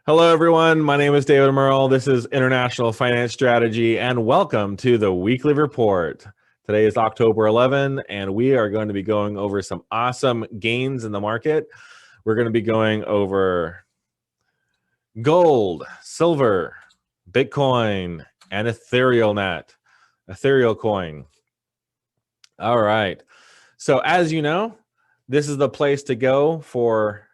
Hello, everyone. My name is David Merle. This is International Finance Strategy, and welcome to the weekly report. Today is October 11, and we are going to be going over some awesome gains in the market. We're going to be going over gold, silver, Bitcoin, and Ethereal coin. All right. So as you know, this is the place to go for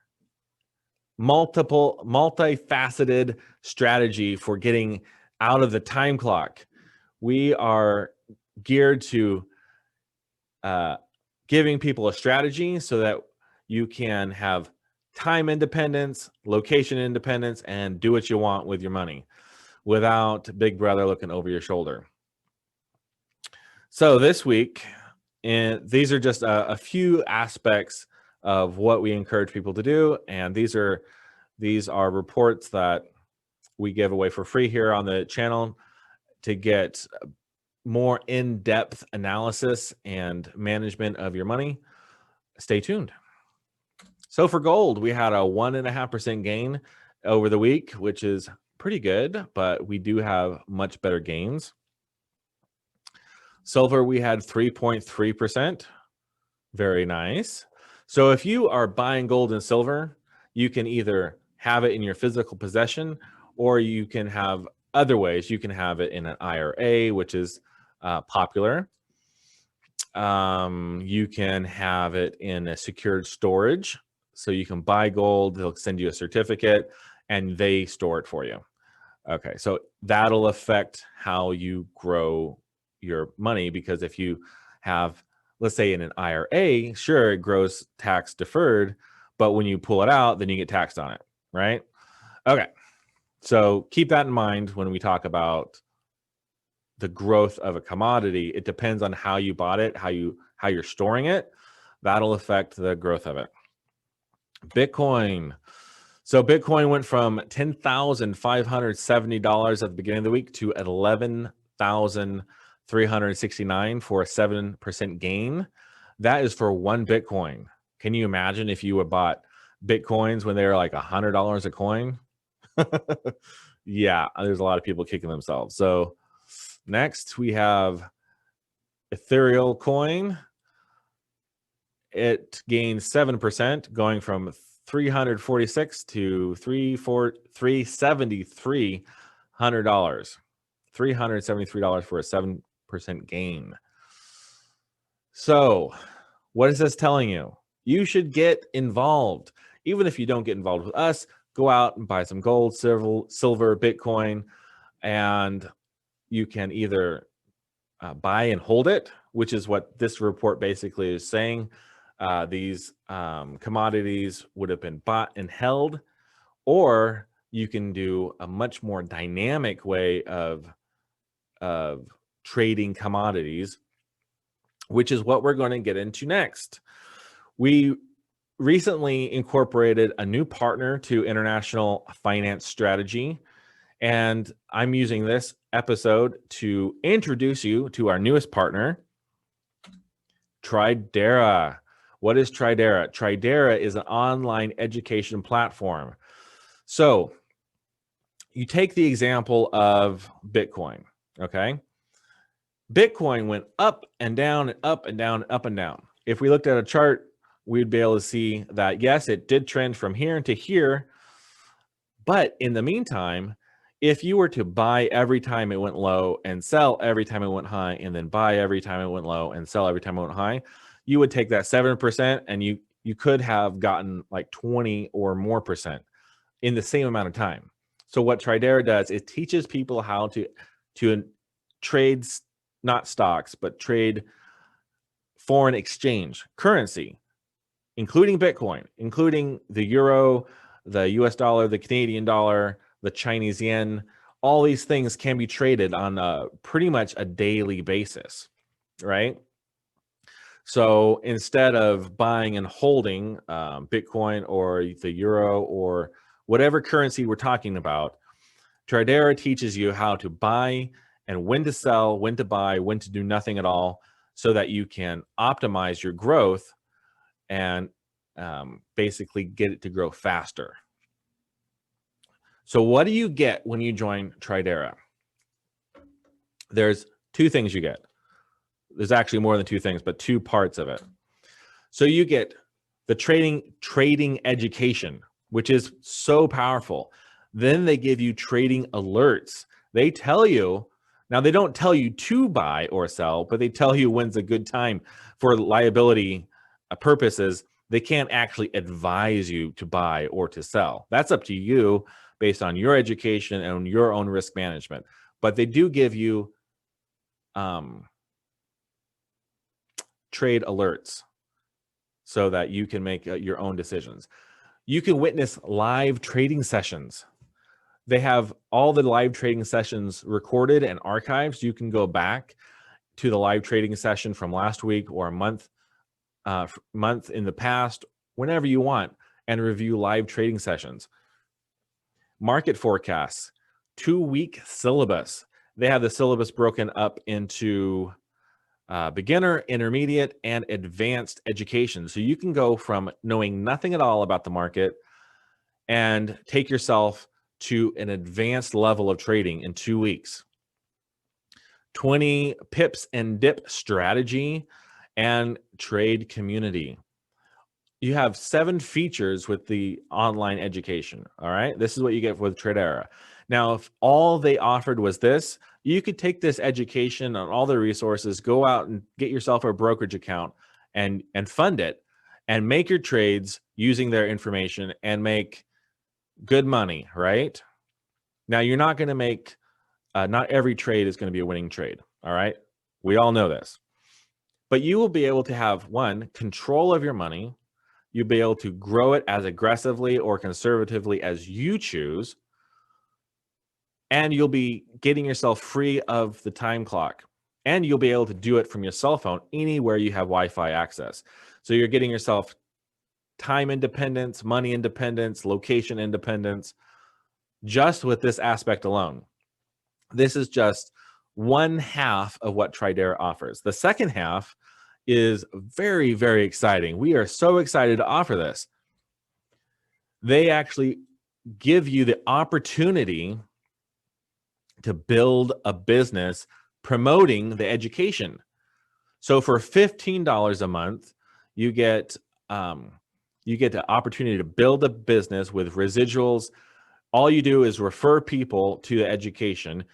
multifaceted strategy for getting out of the time clock. We are geared to giving people a strategy so that you can have time independence, location independence, and do what you want with your money without Big Brother looking over your shoulder. So this week, and these are just a few aspects of what we encourage people to do, and these are reports that we give away for free here on the channel to get more in-depth analysis and management of your money. Stay tuned. So for gold, we had a 1.5% gain over the week, which is pretty good, but we do have much better gains. Silver, we had 3.3%. Very nice. So if you are buying gold and silver, you can either have it in your physical possession, or you can have other ways. You can have it in an IRA, which is popular. You can have it in a secured storage. So you can buy gold, they'll send you a certificate, and they store it for you. Okay, so that'll affect how you grow your money, because if you have, let's say in an IRA, sure, it grows tax deferred, but when you pull it out, then you get taxed on it, right? Okay, so keep that in mind when we talk about the growth of a commodity. It depends on how you bought it, how you're storing it. That'll affect the growth of it. Bitcoin. So Bitcoin went from $10,570 at the beginning of the week to $11,369 for a 7% gain. That is for one Bitcoin. Can you imagine if you had bought Bitcoins when they were like $100 a coin? Yeah, there's a lot of people kicking themselves. So next we have Ethereal coin. It gained 7%, going from 346 to $373 $373 for a 7% gain. So what is this telling you? You should get involved. Even if you don't get involved with us, go out and buy some gold, silver, Bitcoin, and you can either buy and hold it, which is what this report basically is saying. These commodities would have been bought and held, or you can do a much more dynamic way of trading commodities, which is what we're going to get into next. We recently incorporated a new partner to International Finance Strategy, and I'm using this episode to introduce you to our newest partner, Tradera. What is Tradera? Tradera is an online education platform. So you take the example of Bitcoin, okay? Bitcoin went up and down and up and down and up and down. If we looked at a chart, we'd be able to see that, yes, it did trend from here to here. But in the meantime, if you were to buy every time it went low and sell every time it went high, and then buy every time it went low and sell every time it went high, you would take that 7% and you could have gotten like 20 or more percent in the same amount of time. So what Tradera does, it teaches people how to trade, not stocks, but trade foreign exchange currency, including Bitcoin, including the euro, the US dollar, the Canadian dollar, the Chinese yen. All these things can be traded on pretty much a daily basis, right? So instead of buying and holding Bitcoin or the euro or whatever currency we're talking about, Tradera teaches you how to buy and when to sell, when to buy, when to do nothing at all, so that you can optimize your growth and basically get it to grow faster. So what do you get when you join Tradera? There's two things you get. There's actually more than two things, but two parts of it. So you get the trading education, which is so powerful. Then they give you trading alerts. They tell you, now they don't tell you to buy or sell, but they tell you when's a good time for liability purposes. They can't actually advise you to buy or to sell. That's up to you based on your education and your own risk management. But they do give you trade alerts so that you can make your own decisions. You can witness live trading sessions. They have all the live trading sessions recorded and archived. You can go back to the live trading session from last week or a month in the past, whenever you want, and review live trading sessions. Market forecasts, 2-week syllabus. They have the syllabus broken up into beginner, intermediate, and advanced education. So you can go from knowing nothing at all about the market and take yourself to an advanced level of trading in 2 weeks. 20 pips and dip strategy and trade community. You have 7 features with the online education. All right. This is what you get with Tradera. Now, if all they offered was this, you could take this education on all the resources, go out and get yourself a brokerage account and fund it and make your trades using their information and make good money, right? Now, you're not going to make, not every trade is going to be a winning trade. All right. We all know this. But you will be able to have, one, control of your money. You'll be able to grow it as aggressively or conservatively as you choose. And you'll be getting yourself free of the time clock. And you'll be able to do it from your cell phone anywhere you have Wi-Fi access. So you're getting yourself time independence, money independence, location independence, just with this aspect alone. This is just one half of what Tradera offers. The second half is very, very exciting. We are so excited to offer this. They actually give you the opportunity to build a business promoting the education. So for $15 a month, you get the opportunity to build a business with residuals. All you do is refer people to the education.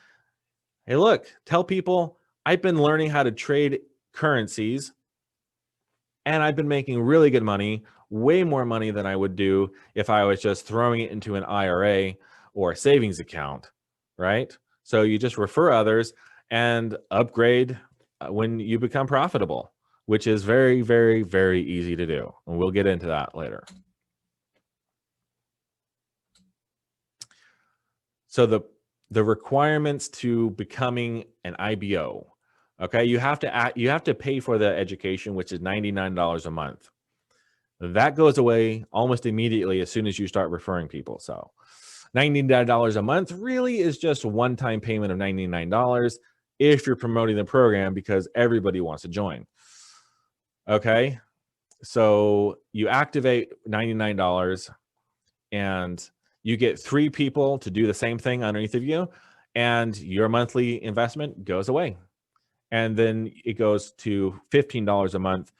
Hey, look, tell people I've been learning how to trade currencies and I've been making really good money, way more money than I would do if I was just throwing it into an IRA or a savings account, right? So you just refer others and upgrade when you become profitable, which is very, very, very easy to do. And we'll get into that later. So the requirements to becoming an IBO, okay, you have to pay for the education, which is $99 a month. That goes away almost immediately as soon as you start referring people. So $99 a month really is just a one-time payment of $99 if you're promoting the program because everybody wants to join. Okay, so you activate $99 and you get 3 people to do the same thing underneath of you, and your monthly investment goes away. And then it goes to $15 a month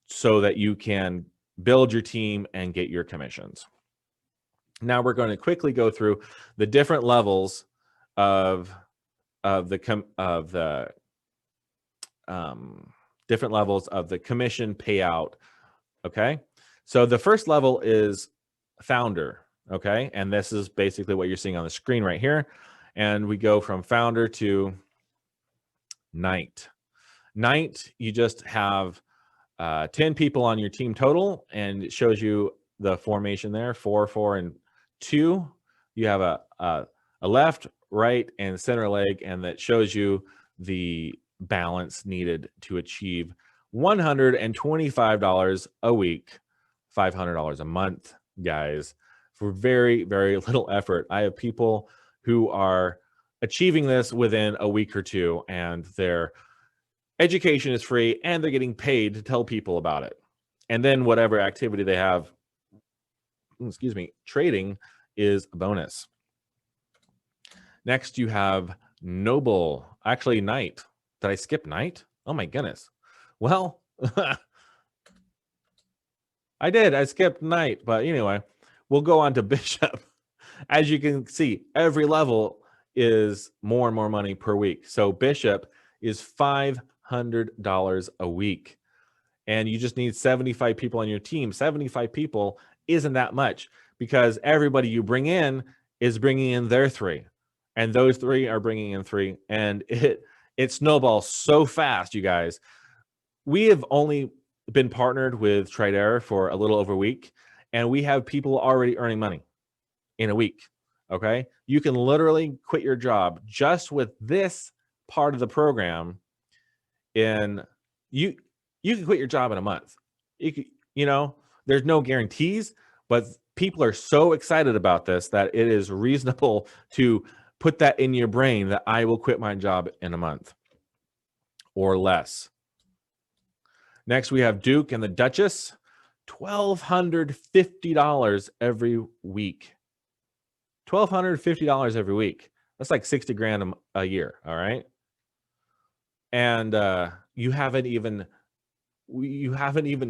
so that you can build your team and get your commissions. Now we're going to quickly go through the different levels of the different levels of the commission payout. Okay, so the first level is founder. Okay, and this is basically what you're seeing on the screen right here. And we go from founder to knight. Knight, you just have 10 people on your team total, and it shows you the formation there, 4, 4, and 2. You have a left, right, and center leg, and that shows you the balance needed to achieve $125 a week, $500 a month, guys, for very, very little effort. I have people who are achieving this within a week or two, and their education is free, and they're getting paid to tell people about it. And then whatever activity they have, trading is a bonus. Next, you have Noble. Actually, Knight. Did I skip Knight? Oh my goodness. Well, I did. I skipped Knight, but anyway, we'll go on to Bishop. As you can see, every level is more and more money per week. So Bishop is $500 a week. And you just need 75 people on your team. 75 people isn't that much because everybody you bring in is bringing in their 3. And those 3 are bringing in 3. And it snowballs so fast, you guys. We have only been partnered with Tradera for a little over a week, and we have people already earning money in a week. Okay, you can literally quit your job just with this part of the program. In you can quit your job in a month. You know, there's no guarantees, but people are so excited about this that it is reasonable to put that in your brain that I will quit my job in a month or less. Next, we have Duke and the Duchess, $1,250 every week. $1,250 every week. That's like 60 grand a year. All right. And you haven't even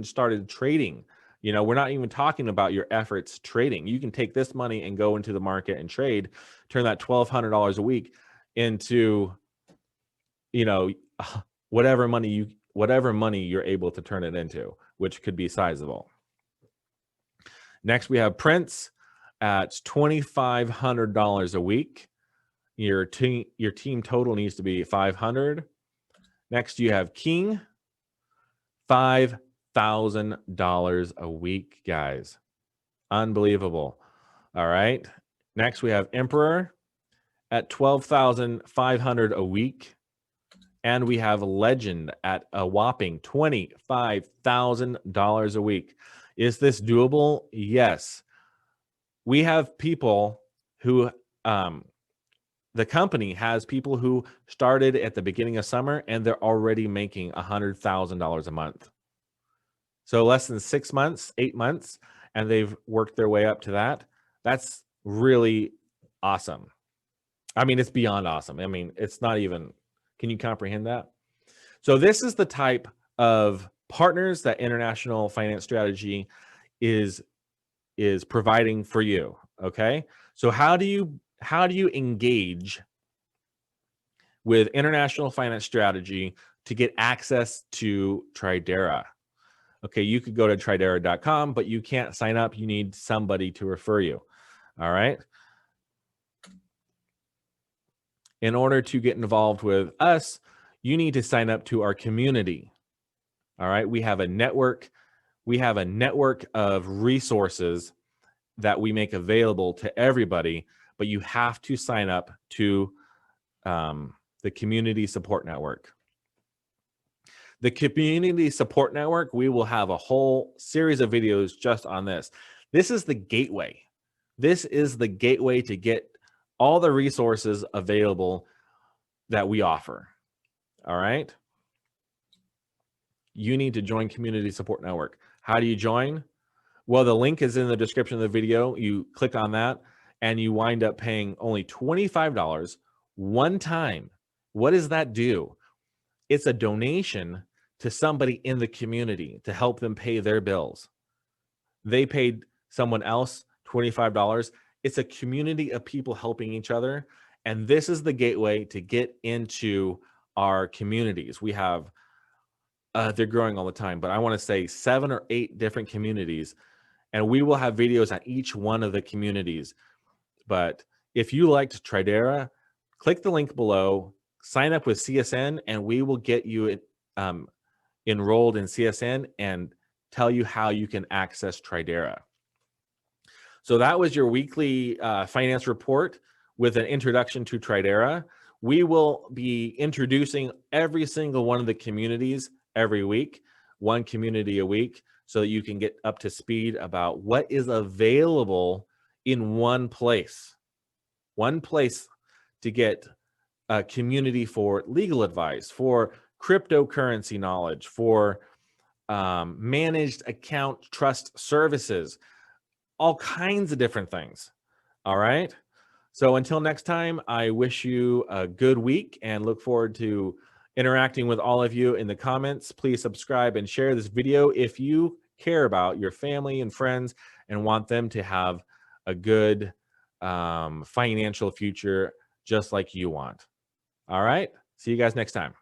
started trading. You know, we're not even talking about your efforts trading. You can take this money and go into the market and trade, turn that $1,200 a week into, you know, whatever money you're able to turn it into, which could be sizable. Next, we have Prince at $2,500 a week. Your team total needs to be 500. Next, you have King, $5,000 a week, guys. Unbelievable. All right. Next, we have Emperor at $12,500 a week. And we have Legend at a whopping $25,000 a week. Is this doable? Yes. We have people who, the company has people who started at the beginning of summer and they're already making $100,000 a month. So less than 6 months, 8 months, and they've worked their way up to that. That's really awesome. I mean, it's beyond awesome. I mean, it's not even, can you comprehend that? So this is the type of partners that International Finance Strategy is providing for you. Okay. So how do you engage with International Finance Strategy to get access to Tradera? Okay, you could go to Tradera.com, but you can't sign up. You need somebody to refer you. All right. In order to get involved with us, you need to sign up to our community. All right. We have a network. We have a network of resources that we make available to everybody, but you have to sign up to the Community Support Network. The Community Support Network, we will have a whole series of videos just on this. This is the gateway. This is the gateway to get all the resources available that we offer. All right. You need to join Community Support Network. How do you join? Well, the link is in the description of the video. You click on that and you wind up paying only $25 one time. What does that do? It's a donation to somebody in the community to help them pay their bills. They paid someone else $25. It's a community of people helping each other. And this is the gateway to get into our communities. We have, they're growing all the time, but I want to say 7 or 8 different communities. And we will have videos on each one of the communities. But if you liked Tradera, click the link below, sign up with CSN, and we will get you enrolled in CSN and tell you how you can access Tradera. So that was your weekly finance report with an introduction to Tradera. We will be introducing every single one of the communities every week, one community a week, so that you can get up to speed about what is available in one place to get a community for legal advice, for cryptocurrency knowledge, for managed account trust services, all kinds of different things. All right. So until next time, I wish you a good week and look forward to interacting with all of you in the comments. Please subscribe and share this video if you care about your family and friends and want them to have a good financial future just like you want. All right. See you guys next time.